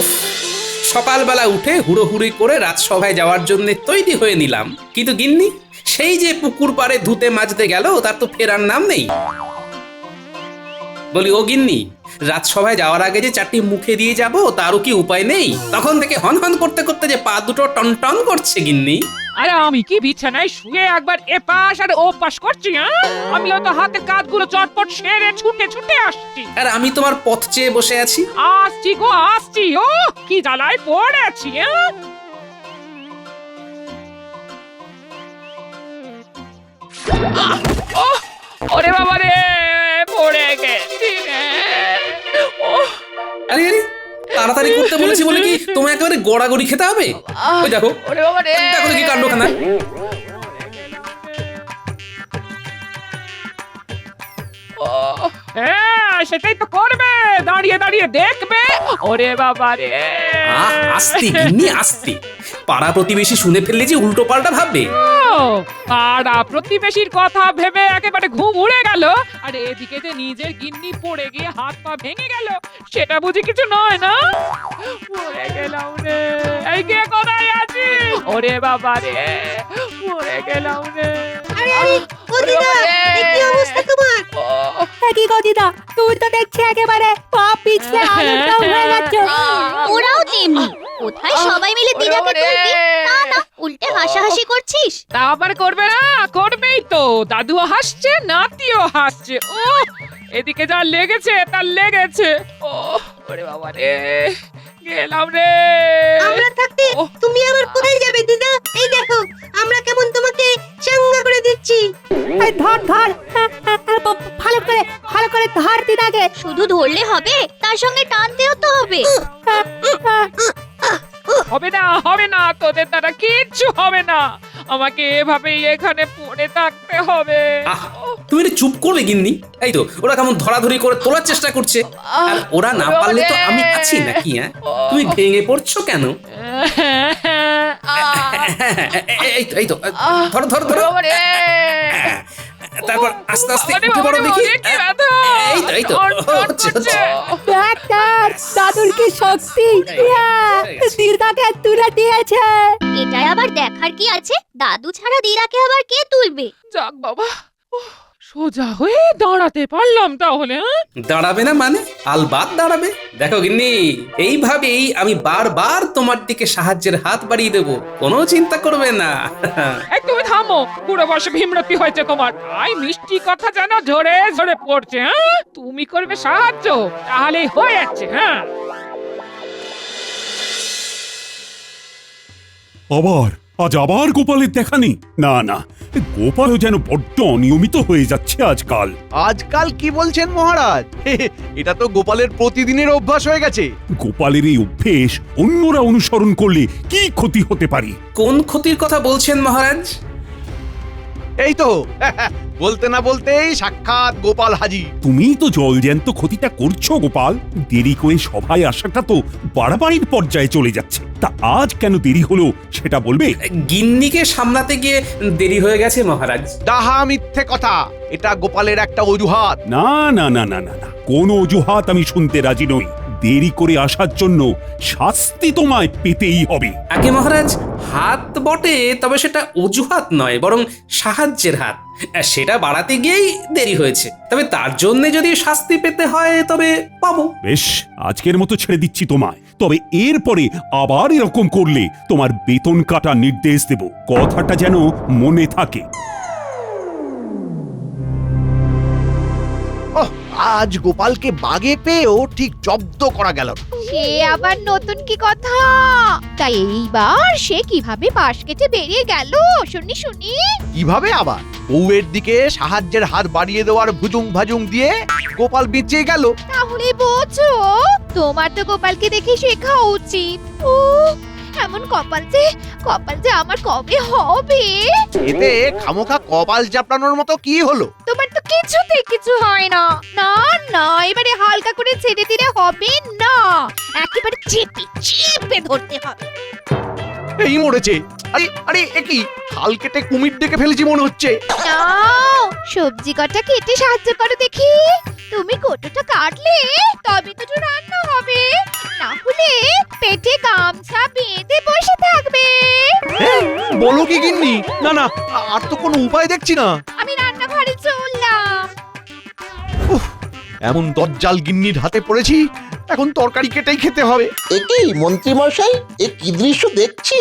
উফ, সকালবেলা উঠে হুড়োহুড়ি করে রাজসভায় যাওয়ার জন্য তৈরি হয়ে নিলাম, কিন্তু গিন্নি সেই যে পুকুর পাড়ে ধুতে মাজতে গেল তার তো ফেরার নাম নেই। বলি ও গিন্নি, রাজসভায় যাওয়ার আগে যে চারটি মুখে দিয়ে যাব তারও কি উপায় নেই? তখন থেকে হন হন করতে করতে যে পা দুটো টনটন করছে গিন্নি। আরে আমি কি বিছানায় শুয়ে একবার এপাশ আর ওপাশ করছি? আমিও তো হাতের কাজগুলো চটপট সেরে ছুটে ছুটে আসছি। আর আমি তোমার পথ চেয়ে বসে আছি। আসছি গো আসছি, ও কি জ্বালায় পড়েছি। ওরে বাবা রে, পড়ে গেছি রে। আরে আরে, তাড়াতাড়ি করতে বলেছি বলে কি তোমায় একেবারে গড়াগড়ি খেতে হবে? ওই দেখো, ওরে বাবা রে, দেখো দেখি কাণ্ডখানা। হ্যাঁ সেটাই তো করবে, দাঁড়িয়ে দাঁড়িয়ে দেখবে। ওরে বাবা রে, আস্তে গিন্নি আস্তে, পাড়া প্রতিবেশী শুনে ফেললে যে উল্টো পাল্টা ভাববে। পাড়া প্রতিবেশীর কথা ভেবে একেবারে ঘুম উড়ে গেল, আর এদিকে যে নিজের গিন্নি পড়ে গিয়ে হাত পা ভেঙে গেল, সেটা বুঝি কিছু নয় না? পড়ে গেলাম রে, এই কে কোথায় আছি? ওরে বাবা রে, পড়ে গেলাম রে। আরে আরে ও দিদা, কি অবস্থা তোমার? কি গো দিদা, তুই তো দেখছি একেবারে পা পিছলে আলুটাও হয়ে যাচ্ছে। ওরাও তেমনি, কোথায় সবাই মিলে দিদাকে তুলবি, তা না উল্টে হাসাহাসি করছিস। তা আবার করবে না? করবেই তো, দাদুও হাসছে, নাতিও হাসছে। ও এদিকে যা লেগেছে তার লেগেছে। ও ওরে বাবা রে, গেলাম রে। আমরা থাকতে তুমি আবার কোথায় যাবে দিদা? এই দেখো আমরা কেমন তোমাকে চাঙ্গা করে দিচ্ছি। এই ধর ধর, ভালো করে ধর দিদাকে। শুধু ধরলে হবে, তার সঙ্গে টানতেও তো হবে। হবে না হবে না, তোদের দ্বারা কিচ্ছু হবে না, আমাকে এভাবেই এখানে পড়ে থাকতে হবে। আহ, তুমি একটু চুপ করবে গিন্নি? এই তো ওরা কেমন ধরাধরি করে তোলার চেষ্টা করছে, আর ওরা না পারলে তো আমি আছি নাকি? তুমি ভেঙে পড়ছো কেন? এই তো ধরো ধরো ধরো, তারপর আস্তে আস্তে উঠে পড়ো দেখি। এই তো হচ্ছে। ডাক্তার, দাদুর কি শক্তি, দিদাকে তুলে দিয়েছে। এটাই আবার দেখার কি আছে, দাদু ছাড়া দিদাকে আবার কে তুলবে? যাক বাবা, সোজা হয়ে দাঁড়াতে পারলাম তাহলে। দাঁড়াবে না মানে? আলবাত দাঁড়াবে। দেখো গিন্নি, এইভাবেই আমি বারবার তোমার দিকে সাহায্যের হাত বাড়িয়ে দেবো, কোনো চিন্তা করবে না। এই তুমি থামো, বুড়ো বয়সে ভীমরতি হয়েছে তোমার, তাই মিষ্টি কথা যেন ঝরে ঝরে পড়ছে। তুমি করবে সাহায্য, তাহলেই হয়ে যাচ্ছে। আজ আবার গোপালের দেখা নেই। না না, গোপালও যেন বড্ড অনিয়মিত হয়ে যাচ্ছে আজকাল। আজকাল কি বলছেন মহারাজ? এটা তো গোপালের প্রতিদিনের অভ্যাস হয়ে গেছে। গোপালের এই অভ্যেস অন্যরা অনুসরণ করলে কি ক্ষতি হতে পারে? কোন ক্ষতির কথা বলছেন মহারাজ? এই তো বলতে না বলতেই সাক্ষাৎ গোপাল হাজির। তুমি তো জলজ্যান্ত ক্ষতিটা করছো গোপাল। দেরি করে সভায় আসাটা তো বাড়াবাড়ির পর্যায়ে চলে যাচ্ছে। তা আজ কেন দেরি হলো সেটা বলবে? গিন্নিকে সামলাতে গিয়ে দেরি হয়ে গেছে মহারাজ। ডাহা মিথ্যে কথা, এটা গোপালের একটা অজুহাত। না না না না না না, কোনো অজুহাত আমি শুনতে রাজি নই। দেরি করে আসার জন্য শাস্তি তোমায় পেতেই হবে। আগে মহারাজ, হাত বটে, তবে সেটা অজুহাত নয়, বরং সাহায্যের হাত। সেটা বাড়াতে গিয়েই দেরি হয়েছে, তবে তার জন্য যদি শাস্তি পেতে হয় তবে পাবো। বেশ, আজকের মতো ছেড়ে দিচ্ছি তোমায়। তবে এরপরে আবার এরকম করলে তোমার বেতন কাটার নির্দেশ দেব, কথাটা যেন মনে থাকে। আজ গোপালকে বাগে পেয়েও ঠিক জব্দ করা গেল। সে আবার নতুন কি কথা? তাই এইবার সে কিভাবে পাশ কেটে বেরিয়ে গেল শুনি শুনি। কিভাবে আবার? বউয়ের দিকে সাহায্যের হাত বাড়িয়ে দেওয়ার ভুজুং ভাজুং দিয়ে গোপাল বেঁচে গেল। তাহলে বোঝো, তোমার তো গোপালকে দেখে শেখা উচিত। ও এমন কপাল যে আমার কবে হবে? এতে খামোখা কপাল চাপড়ানোর মতো কি হলো? তোমার তো কিছুতে কিছু হয় না। না না, এবারে হালকা করে ছেড়ে দিলে হবে না, একেবারে চেপে ধরতে হবে। এই মরেছে। আরে আরে, একই হাল কেটে কুমির ডেকে ফেলেছি মনে হচ্ছে। নাও, সবজি কটা কেটে সাহায্য করো দেখি। তুমি কতটা কাটলে তবে তো রান্না হবে, না হলে বলো কি গিন্নি? না না, আর তো কোনো উপায় দেখছি না। আমি রান্নাঘরে চললাম। এমন দজ্জাল গিন্নির হাতে পড়েছি, এখন তরকারি কেটেই খেতে হবে। একই মন্ত্রী মশাই, এ কি দৃশ্য দেখছি?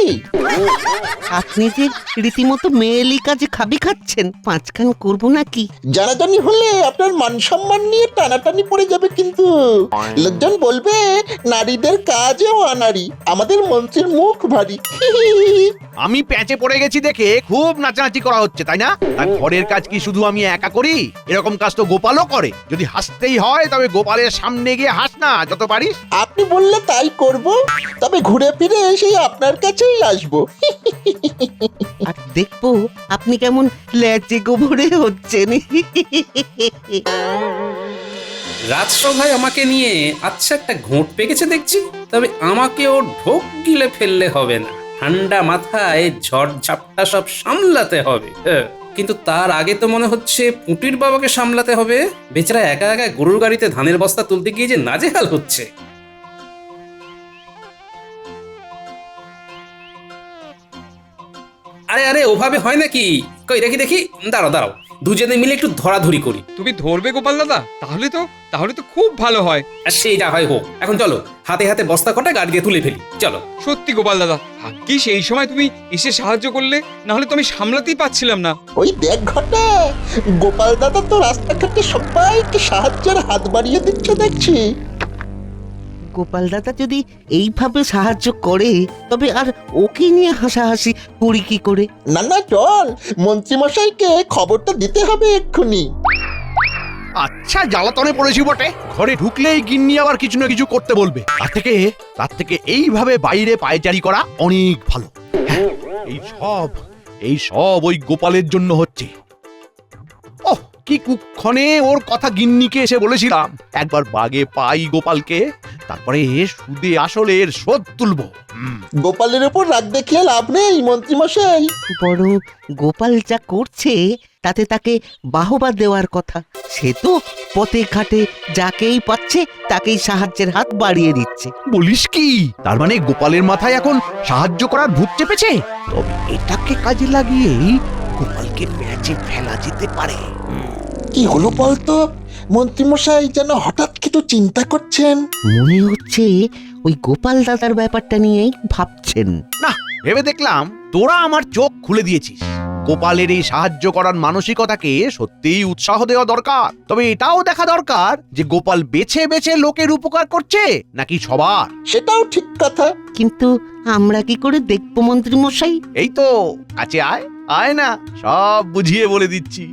আপনি যে রীতিমতো মেয়েলি কাজে খাবি খাচ্ছেন, পাঁচখান করবো নাকি? জানাজানি হলে আপনার মান সম্মান নিয়ে টানাটানি পড়ে যাবে কিন্তু। লোকজন বলবে নারীদের কাজেও আনারি, আমাদের মন্ত্রীর মুখ ভারী। আমি প্যাঁচে পড়ে গেছি দেখে খুব নাচানাচি করা হচ্ছে, তাই না? আর ঘরের কাজ কি শুধু আমি একা করি? এরকম কাজ তো গোপালও করে। যদি হাসতেই হয় তবে গোপালের সামনে গিয়ে হাস না যত পারিস। আপনি বললে তাই করব, তবে ঘুরে ফিরে সেই আপনার কাছেই আসবো। আর দেখবো আপনি কেমন ল্যাচে গোবরে হচ্ছেন। রাজসভায় আমাকে নিয়ে আচ্ছা একটা ঘোঁট পেকেছে দেখছি, তবে আমাকেও ঢোক গিলে ফেললে হবে না। ঠান্ডা মাথায় ঝড় ঝাপটা সব সামলাতে হবে। কিন্তু তার আগে তো মনে হচ্ছে পুঁটির বাবাকে সামলাতে হবে। বেচারা একা একা গরুর গাড়িতে ধানের বস্তা তুলতে গিয়ে যে নাজেহাল হচ্ছে। আরে আরে, ওভাবে হয় নাকি? কই দেখি দেখি, দাঁড়াও দাঁড়াও, দুজনে মিলে একটু ধরাধরি করি। তুমি ধরবে গোপাল দাদা? তাহলে তো খুব ভালো হয়। আর সেই যা হয় হোক, এখন চলো হাতে হাতে বস্তা কটা গাড়ি দিয়ে তুলে ফেলি, চলো। সত্যি গোপাল দাদা, ভাগ্যিস সেই সময় তুমি এসে সাহায্য করলে, না হলে তো আমি সামলাতেই পারছিলাম না। ওই দেখ ঘটা, গোপাল দাদা তো রাস্তাঘাটে সবাইকে সাহায্যের হাত বাড়িয়ে দিচ্ছে দেখছি। গোপাল দাদা যদি এইভাবে সাহায্য করে, তবে আর ওকে নিয়ে হাসাহাসি করি কি করে? না না, চল মন্ত্রী মশাইকে খবরটা দিতে হবে এক্ষুনি। আচ্ছা, জ্বালাতনে পড়েছি বটে। ঘরে ঢুকলেই গিন্নি আবার কিছু না কিছু করতে বলবে। তার থেকে এইভাবে বাইরে পায়চারি করা অনেক ভালো। হ্যাঁ, এই সব ওই গোপালের জন্য হচ্ছে। ওহ, কি কুক্ষণে ওর কথা গিন্নিকে এসে বলেছিলাম। একবার বাগে পাই গোপালকে, তারপরে সুদে আসলে এর শোধ তুলবো। গোপালের উপর রাগ দেখিয়ে লাভ নেই মন্ত্রী মশাই। বরং গোপাল যা করছে তাতে তাকে বাহবা দেওয়ার কথা। সে তো পথে ঘাটে যাকেই পাচ্ছে তাকেই সাহায্যের হাত বাড়িয়ে দিচ্ছে। বলিস কি? তার মানে গোপালের মাথায় এখন সাহায্য করার ভূত চেপেছে? তবে এটাকে কাজে লাগিয়েই গোপালকে প্যাচে ফেলা যেতে পারে। কি হলো বলতো? মন্ত্রী মশাই যেন হঠাৎ কিছু চিন্তা করছেন। মনে হচ্ছে ওই গোপাল দাদার ব্যাপারটা নিয়েই ভাবছেন। না, ভেবে দেখলাম তোরা আমার চোখ খুলে দিয়েছিস। গোপালের এই সাহায্য করার মানসিকতাকে সত্যিই উৎসাহ দেওয়া দরকার। তবে এটাও দেখা দরকার যে গোপাল বেছে বেছে লোকের উপকার করছে নাকি সবার। সেটাও ঠিক কথা। কিন্তু আমরা কি করে দেখবো মন্ত্রী মশাই? এই তো কাছে আয়, আয় না, সব বুঝিয়ে বলে দিচ্ছি।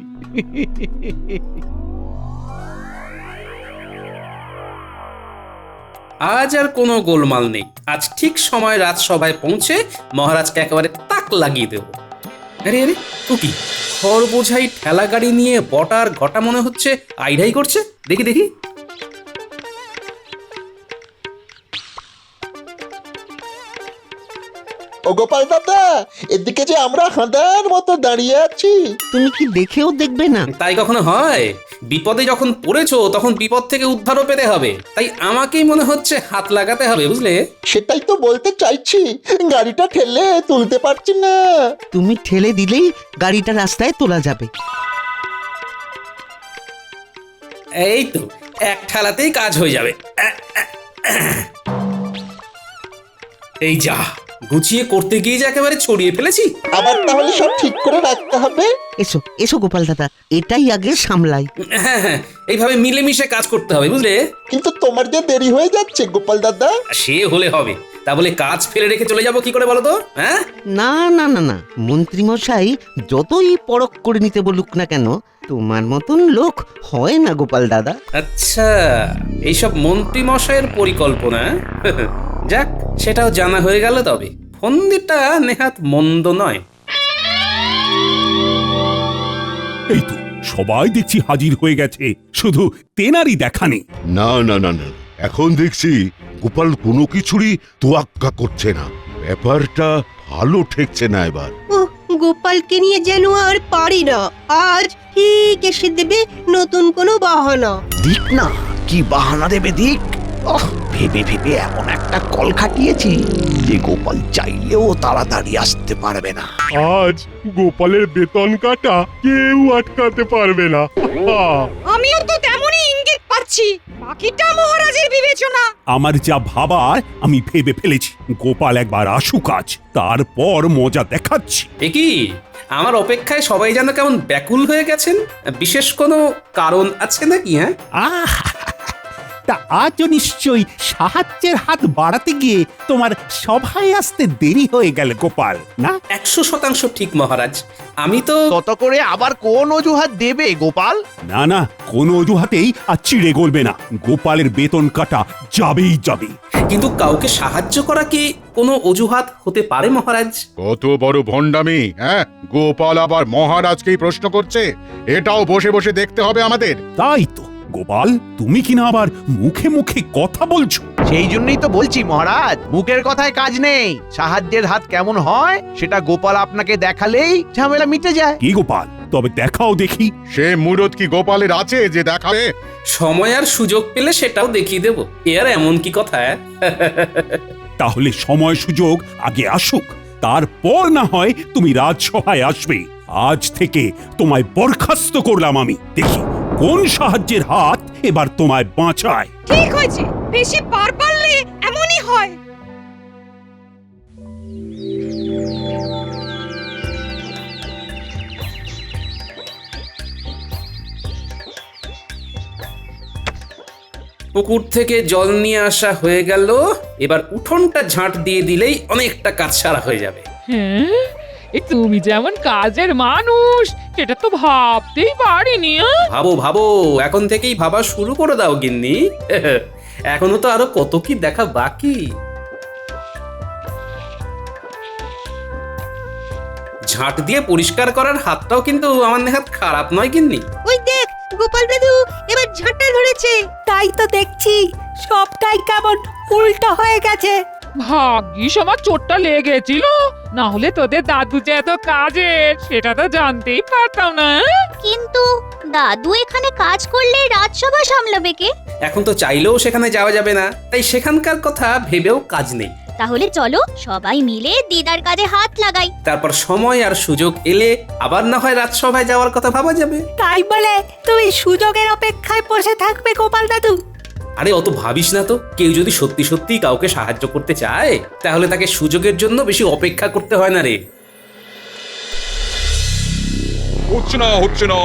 আজ আর কোনো গোলমাল নেই। আজ ঠিক সময় রাজসভায় পৌঁছে মহারাজকে একেবারে তাক লাগিয়ে দেব। আরে আরে, তো কি খড় বোঝাই ঠেলা গাড়ি নিয়ে বটার ঘটা মনে হচ্ছে আইডাই করছে। দেখি দেখি, ও গোপাল দাদা, এদিকে যে আমরা হাঁদার মতো দাঁড়িয়ে আছি। তুমি কি দেখেও দেখবে না? তাই কখনো হয়? বিপদে যখন পড়েছো তখন বিপদ থেকে উদ্ধারও পেতে হবে। তাই আমাকেই মনে হচ্ছে হাত লাগাতে হবে, বুঝলে? সেটাই তো বলতে চাইছি, গাড়িটা ঠেলে তুলতে পারছি না। তুমি ঠেলে দিলেই গাড়িটা রাস্তায় তোলা যাবে। এই তো, এক ঠেলাতেই কাজ হয়ে যাবে। এই যা, গুছিয়ে করতে গিয়ে যে একেবারে ছড়িয়ে ফেলেছি। আবার তাহলে সব ঠিক করে রাখতে হবে। এসো এসো গোপাল দাদা, এটাই আগে সামলাই। হ্যাঁ হ্যাঁ, এইভাবে মিলেমিশে কাজ করতে হবে, বুঝলে? কিন্তু তোমার যে দেরি হয়ে যাচ্ছে গোপাল দাদা। সে হলে হবে, তা বলে কাজ ফেলে রেখে চলে যাবো কি করে বলো তো? হ্যাঁ, না না না না, মন্ত্রী মশাই যতই পরখ করে নিতে বলুক না কেন, তোমার মতন লোক হয় না গোপাল দাদা। আচ্ছা, এইসব মন্ত্রী মশাইয়ের পরিকল্পনা। যাক, সেটাও জানা হয়ে গেল। তবে ফন্দিটা নেহাত মন্দ নয়। এই তো সবাই দেখছি হাজির হয়ে গেছে, শুধু তেনারই দেখা নেই। না না না না, এখন দেখছি গোপাল কোনো কিছুরই তোয়াক্কা করছে না। ব্যাপারটা ভালো ঠেকছে না এবার। ও গোপালকে নিয়ে যেন আর পারি না। আজ ঠিক এসে দেবে নতুন কোনো বাহানা। দিক না, কি বাহানা দেবে দিক। ভেবে ভেবে এমন একটা কল খাটিয়েছি যে গোপাল চাইলেও তাড়াতাড়ি আসতে পারবে না। আজ গোপালের বেতন কাটা কেউ আটকাতে পারবে না। আমিও তো তেমনই ইঙ্গিত পাচ্ছি, বাকিটা মহারাজের বিবেচনা। আমার যা ভাবার আমি ভেবে ফেলেছি। গোপাল একবার আসুক আজ, তারপর মজা দেখাচ্ছি। এ কি আমার অপেক্ষায় সবাই যেন কেমন ব্যাকুল হয়ে গেছেন? বিশেষ কোনো কারণ আছে নাকি? হ্যাঁ, তা আজও নিশ্চয়ই সাহায্যের হাত বাড়াতে গিয়ে তোমার সভায় আসতে দেরি হয়ে গেল গোপাল, না? 100% ঠিক মহারাজ। আমি তো তত করে আবার কোন অজুহাত দেবে গোপাল? না না, কোনো অজুহাতেই আর চিড়ে গলবে না। গোপালের বেতন কাটা যাবেই যাবে। কিন্তু কাউকে সাহায্য করা কি কোনো অজুহাত হতে পারে মহারাজ? কত বড় ভণ্ডামি! হ্যাঁ, গোপাল আবার মহারাজকেই প্রশ্ন করছে। এটাও বসে বসে দেখতে হবে আমাদের। তাই তো গোপাল, তুমি কিনা আবার মুখে মুখে কথা বলছো। সেই জন্যই তো বলছি মহারাজ, মুখের কথায় কাজ নেই। সাহায্যের হাত কেমন হয় সেটা গোপাল আপনাকে দেখালেই ঝামেলা মিটে যায়। কি গোপাল, তবে দেখাও দেখি। সে মুরত কি গোপালের আছে যে দেখাবে? সময় আর সুযোগ পেলে সেটাও দেখিয়ে দেব। এ আর এমন কি কথা? তাহলে সময় সুযোগ আগে আসুক, তারপর না হয় তুমি রাজসভায় আসবে। আজ থেকে তোমায় বরখাস্ত করলাম আমি। দেখি কোন সাহায্যের হাত এবার তোমায় বাঁচায়। ঠিক হয়েছে, বেশি পার পারলে এমনই হয়। পুকুর থেকে জল নিয়ে আসা হয়ে গেল। এবার উঠোনটা ঝাঁট দিয়ে দিলেই অনেকটা কাজ সারা হয়ে যাবে। হ্যাঁ, এই তুমি যেমন কাজের মানুষ সেটা তো ভাবতেই পারিনি। ভাবো ভাবো, এখন থেকেই ভাবা শুরু করে দাও গিন্নি। এখনো তো আরো কত কি দেখা বাকি। ঝাঁট দিয়ে পরিষ্কার করার হাতটাও কিন্তু আমার নেহাত খারাপ নয় গিন্নি। ওই দেখ গোপাল দাদু এবার ঝাঁটা ধরেছে। তাই তো দেখছি, সবটাই কেমন উল্টো হয়ে গেছে। ভাগ্যিস আমার চোটটা লেগেছিল, না হলে তোদের দাদু যে এত কাজের সেটা তো জানতেই পারতাম না। কিন্তু দাদু এখানে কাজ করলে রাজসভা সামলাবে কে? এখন তো চাইলেও সেখানে যাওয়া যাবে না, তাই সেখানকার কথা ভেবেও কাজ নেই। তাহলে চলো সবাই মিলে দিদার কাজে হাত লাগাই। তারপর সময় আর সুযোগ এলে আবার না হয় রাজসভায় যাওয়ার কথা ভাবা যাবে। তাই বলে তুমি সুযোগের অপেক্ষায় বসে থাকবে গোপাল দাদু? আরে অত ভাবিস না তো। কেউ যদি সত্যি সত্যি কাউকে সাহায্য করতে চায় তাহলে তাকে সুযোগের জন্য বেশি অপেক্ষা করতে হয় না রে। হচ্ছে না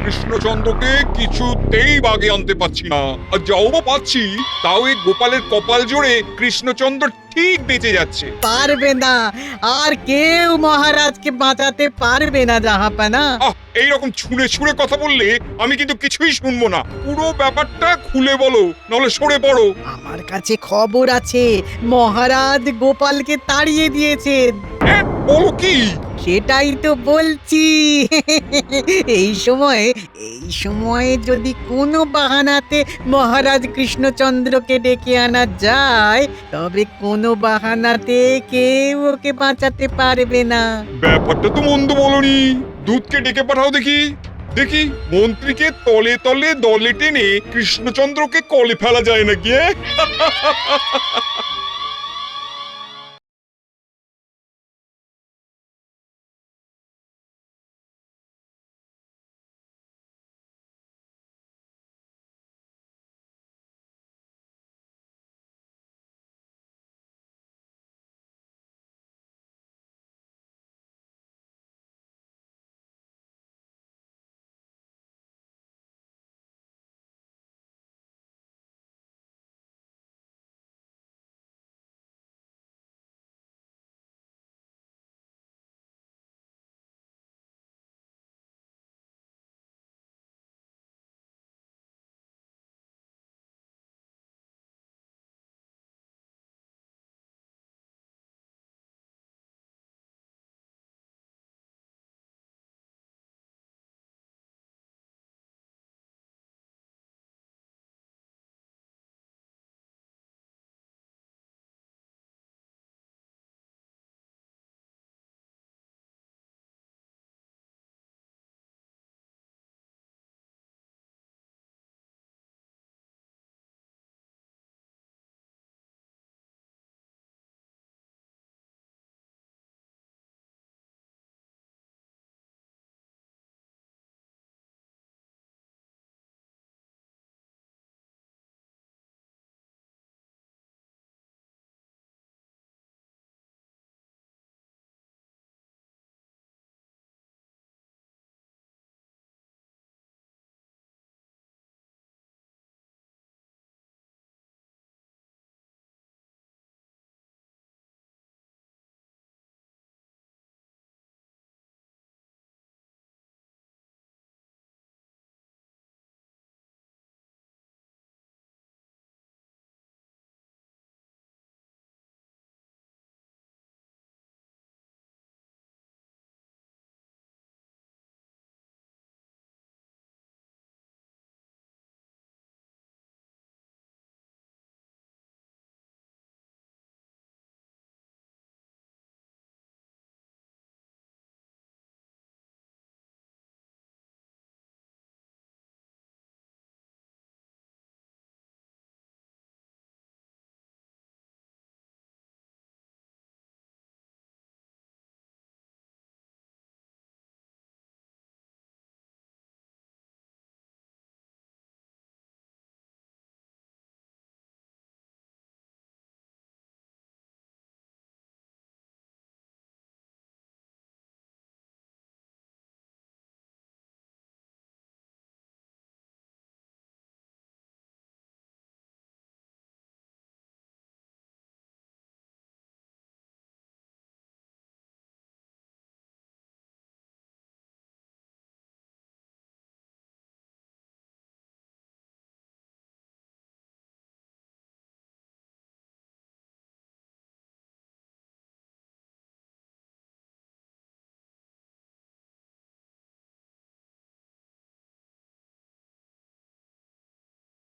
কৃষ্ণচন্দ্রকে কিছুতেই বাগে আনতে পারছি না। আর যাও বা পাচ্ছি, তাও এই গোপালের কপাল জোরে কৃষ্ণচন্দ্র ঠিক বেঁচে যাচ্ছে। পারবে না, আর কেউ মহারাজকে বাঁচাতে পারবে না জাহাপানা। এইরকম ছুঁড়ে ছুঁড়ে কথা বললে আমি কিন্তু কিছুই শুনবো না। পুরো ব্যাপারটা খুলে বলো, নাহলে সরে পড়ো। আমার কাছে খবর আছে, মহারাজ গোপালকে তাড়িয়ে দিয়েছেন। বলো কি? সেটাই তো বলছি। এই সময়ে যদি কোনো বাহানাতে মহারাজ কৃষ্ণচন্দ্রকে ডেকে আনা যায়, তবে কোনো বাহানাতে কেউ ওকে বাঁচাতে পারবে না। ব্যাপারটা তো মন্দ বলনি। দুধকে ডেকে পাঠাও দেখি। মন্ত্রীকে তলে তলে দলে টেনে কৃষ্ণচন্দ্রকে কলে ফেলা যায় নাকি?